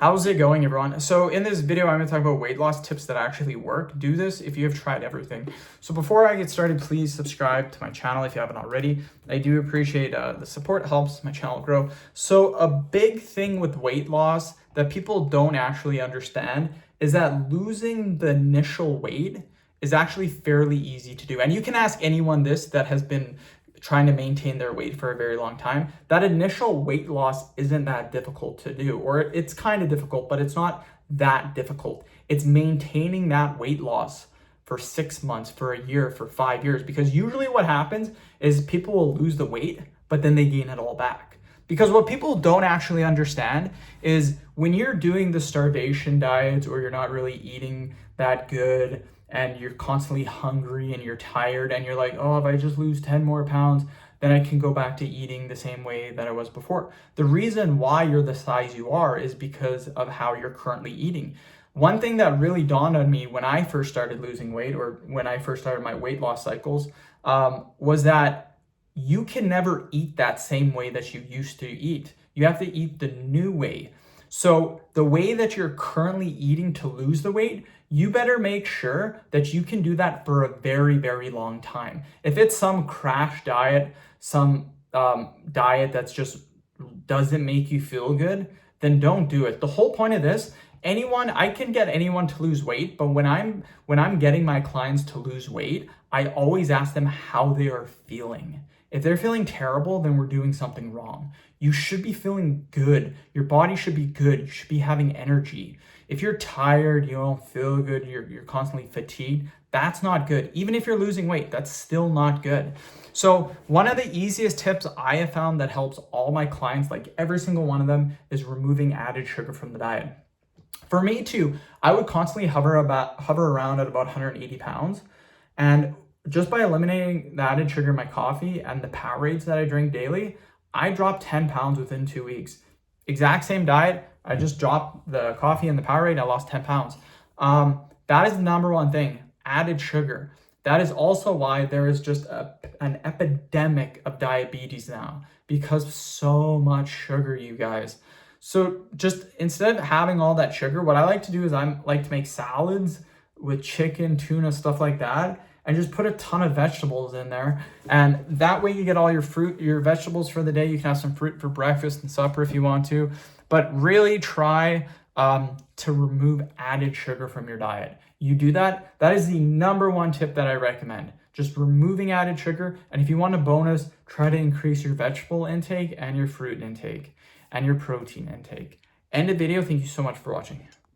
How's it going, everyone? So in this video, I'm going to talk about weight loss tips that actually work. Do this if you have tried everything. So before I get started, please subscribe to my channel if you haven't already. I do appreciate the support. It helps my channel grow. So a big thing with weight loss that people don't actually understand is that losing the initial weight is actually fairly easy to do. And you can ask anyone this that has been trying to maintain their weight for a very long time. That initial weight loss isn't that difficult to do, or it's kind of difficult, but it's not that difficult. It's maintaining that weight loss for 6 months, for a year, for 5 years, because usually what happens is people will lose the weight, but then they gain it all back. Because what people don't actually understand is when you're doing the starvation diets or you're not really eating that good, and you're constantly hungry and you're tired and you're like, oh, if I just lose 10 more pounds, then I can go back to eating the same way that I was before. The reason why you're the size you are is because of how you're currently eating. One thing that really dawned on me when I first started losing weight, or when I first started my weight loss cycles, was that you can never eat that same way that you used to eat. You have to eat the new way. So the way that you're currently eating to lose the weight, you better make sure that you can do that for a very, very long time. If it's some crash diet, some diet that's just doesn't make you feel good, then don't do it. The whole point of this, I can get anyone to lose weight, but when I'm getting my clients to lose weight, I always ask them how they are feeling. If they're feeling terrible, then we're doing something wrong. You should be feeling good. Your body should be good. You should be having energy. If you're tired, you don't feel good, you're constantly fatigued, that's not good. Even if you're losing weight, that's still not good. So one of the easiest tips I have found that helps all my clients, like every single one of them, is removing added sugar from the diet. For me too, I would constantly hover around at about 180 pounds. And just by eliminating the added sugar in my coffee and the Powerades that I drink daily, I dropped 10 pounds within 2 weeks. Exact same diet, I just dropped the coffee and the Powerade, I lost 10 pounds. That is the number one thing, added sugar. That is also why there is just an epidemic of diabetes now, because of so much sugar, you guys. So just instead of having all that sugar, what I like to do is I like to make salads with chicken, tuna, stuff like that, and just put a ton of vegetables in there. And that way you get all your fruit, your vegetables for the day. You can have some fruit for breakfast and supper if you want to, but really try to remove added sugar from your diet. You do that, that is the number one tip that I recommend. Just removing added sugar. And if you want a bonus, try to increase your vegetable intake and your fruit intake and your protein intake. End of video. Thank you so much for watching.